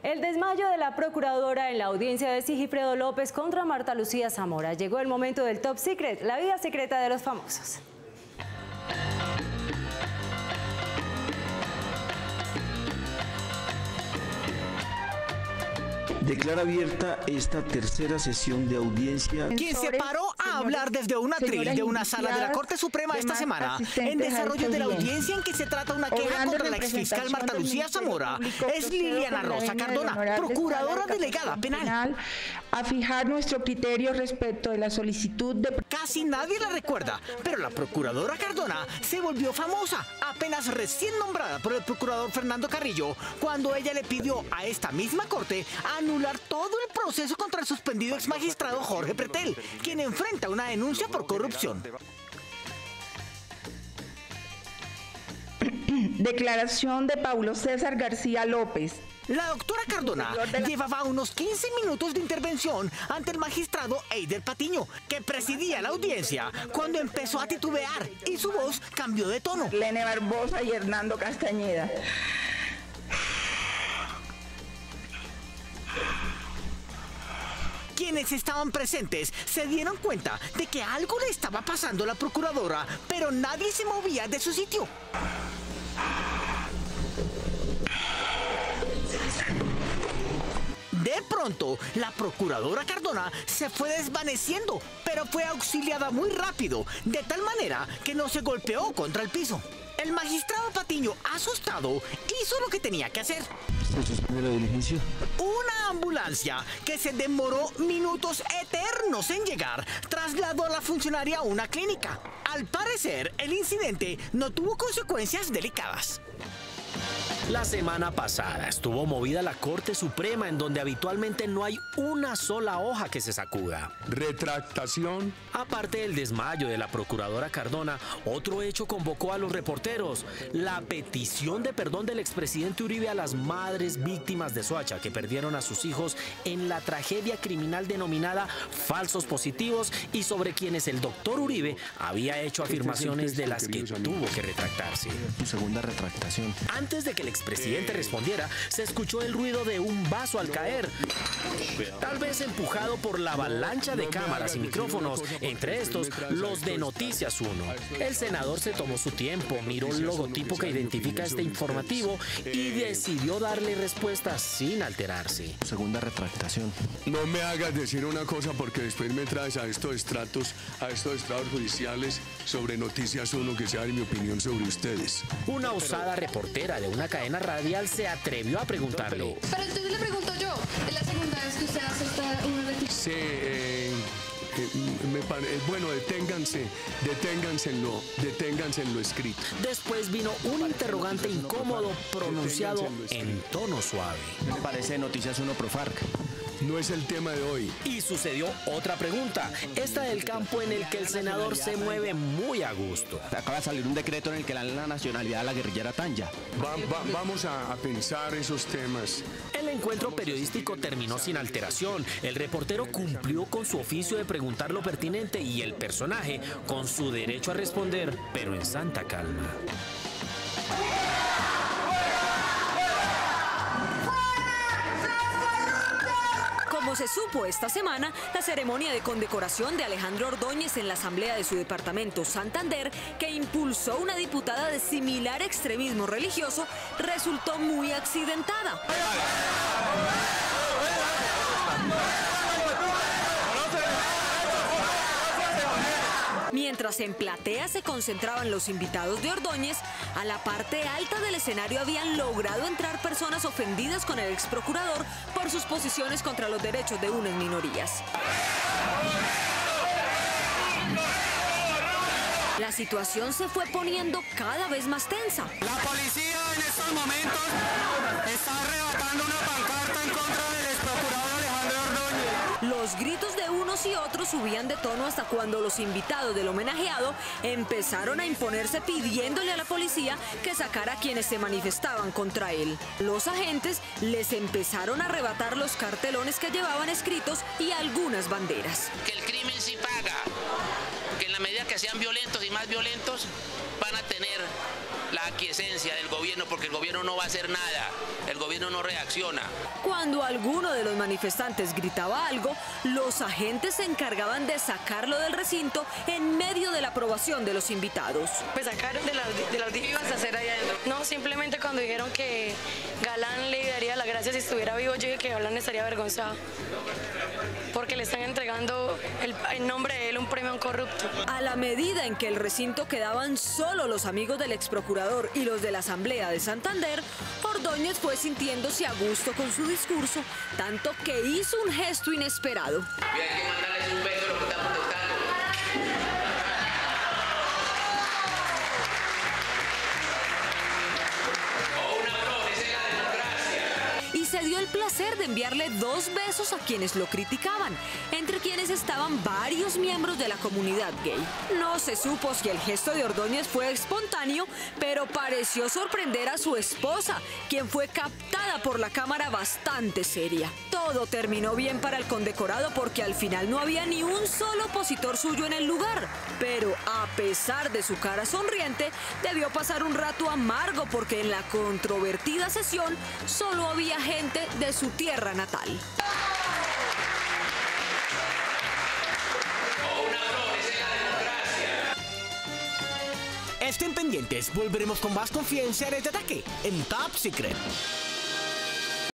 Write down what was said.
El desmayo de la procuradora en la audiencia de Sigifredo López contra Marta Lucía Zamora. Llegó el momento del Top Secret, la vida secreta de los famosos. Declara abierta esta tercera sesión de audiencia. Quien se paró a hablar desde un atril de una sala de la Corte Suprema esta semana en desarrollo de la audiencia en que se trata una queja contra la exfiscal Marta Lucía Zamora es Liliana Rosa Cardona, procuradora delegada penal. A fijar nuestro criterio respecto de la solicitud de... Casi nadie la recuerda, pero la procuradora Cardona se volvió famosa apenas recién nombrada por el procurador Fernando Carrillo, cuando ella le pidió a esta misma corte anular todo el proceso contra el suspendido exmagistrado Jorge Pretel, quien enfrenta una denuncia por corrupción. Declaración de Paulo César García López. La doctora Cardona llevaba unos 15 minutos de intervención ante el magistrado Eider Patiño, que presidía la audiencia, cuando empezó a titubear y su voz cambió de tono. Lene Barbosa y Hernando Castañeda. Quienes estaban presentes se dieron cuenta de que algo le estaba pasando a la procuradora, pero nadie se movía de su sitio. De pronto, la procuradora Cardona se fue desvaneciendo, pero fue auxiliada muy rápido, de tal manera que no se golpeó contra el piso. El magistrado Patiño, asustado, hizo lo que tenía que hacer. ¿Se suspende la diligencia? Una ambulancia que se demoró minutos eternos en llegar trasladó a la funcionaria a una clínica. Al parecer, el incidente no tuvo consecuencias delicadas. La semana pasada estuvo movida la Corte Suprema, en donde habitualmente no hay una sola hoja que se sacuda. Retractación. Aparte del desmayo de la procuradora Cardona, otro hecho convocó a los reporteros: la petición de perdón del expresidente Uribe a las madres víctimas de Soacha que perdieron a sus hijos en la tragedia criminal denominada falsos positivos, y sobre quienes el doctor Uribe había hecho afirmaciones de las que tuvo que retractarse. Su segunda retractación. Antes de que el expresidente respondiera, se escuchó el ruido de un vaso al caer, tal vez empujado por la avalancha de cámaras y micrófonos, entre estos los de Noticias 1. El senador se tomó su tiempo, miró el logotipo que identifica este informativo y decidió darle respuesta sin alterarse. Segunda retractación. No me hagas decir una cosa porque después me traes a estos estratos judiciales sobre Noticias 1 que sea de mi opinión sobre ustedes. Una osada reportera de una cadena radial se atrevió a preguntarle. Pero entonces le pregunto yo, ¿es la segunda vez que usted hace una rectificación? Sí, bueno, deténganse en lo escrito. Después vino un interrogante incómodo pronunciado en tono suave. Me parece Noticias 1 Profarc. No es el tema de hoy. Y sucedió otra pregunta, esta del campo en el que el senador se mueve muy a gusto. Acaba de salir un decreto en el que le dan la nacionalidad a la guerrillera Tanya. Vamos a pensar esos temas. El encuentro periodístico terminó sin alteración. El reportero cumplió con su oficio de preguntar lo pertinente y el personaje con su derecho a responder, pero en santa calma. Como se supo esta semana, la ceremonia de condecoración de Alejandro Ordóñez en la asamblea de su departamento Santander, que impulsó una diputada de similar extremismo religioso, resultó muy accidentada. Mientras en platea se concentraban los invitados de Ordóñez, a la parte alta del escenario habían logrado entrar personas ofendidas con el ex procurador por sus posiciones contra los derechos de unas minorías. La situación se fue poniendo cada vez más tensa. La policía en estos momentos está arrebatando una pancarta en contra del ex procurador Alejandro Ordóñez. Los gritos de unos y otros subían de tono hasta cuando los invitados del homenajeado empezaron a imponerse pidiéndole a la policía que sacara a quienes se manifestaban contra él. Los agentes les empezaron a arrebatar los cartelones que llevaban escritos y algunas banderas. Que el crimen sí paga. que en la medida que sean violentos y más violentos, van a tener la aquiescencia del gobierno, porque el gobierno no va a hacer nada, el gobierno no reacciona. Cuando alguno de los manifestantes gritaba algo, los agentes se encargaban de sacarlo del recinto en medio de la aprobación de los invitados. Me sacaron de la audiencia. ¿Qué ibas a hacer allá adentro? No, simplemente cuando dijeron que Galán le daría las gracias si estuviera vivo, yo dije que Galán estaría avergonzado, porque le están entregando en nombre de él un premio a un corrupto. A la medida en que el recinto quedaban solo los amigos del exprocurador y los de la Asamblea de Santander, Ordóñez fue sintiéndose a gusto con su discurso, tanto que hizo un gesto inesperado. Y hay que mandarles un beso a los que están protestando. O una flor, esa es la democracia. Y se dio el placer de enviarle 2 besos a quienes lo criticaban, entre quienes estaban varios miembros de la comunidad gay. No se supo si el gesto de Ordóñez fue espontáneo, pero pareció sorprender a su esposa, quien fue captada por la cámara bastante seria. Todo terminó bien para el condecorado porque al final no había ni un solo opositor suyo en el lugar. Pero a pesar de su cara sonriente, debió pasar un rato amargo porque en la controvertida sesión solo había gente de su tierra natal. Estén pendientes, volveremos con más confidenciales de Ataque en Top Secret.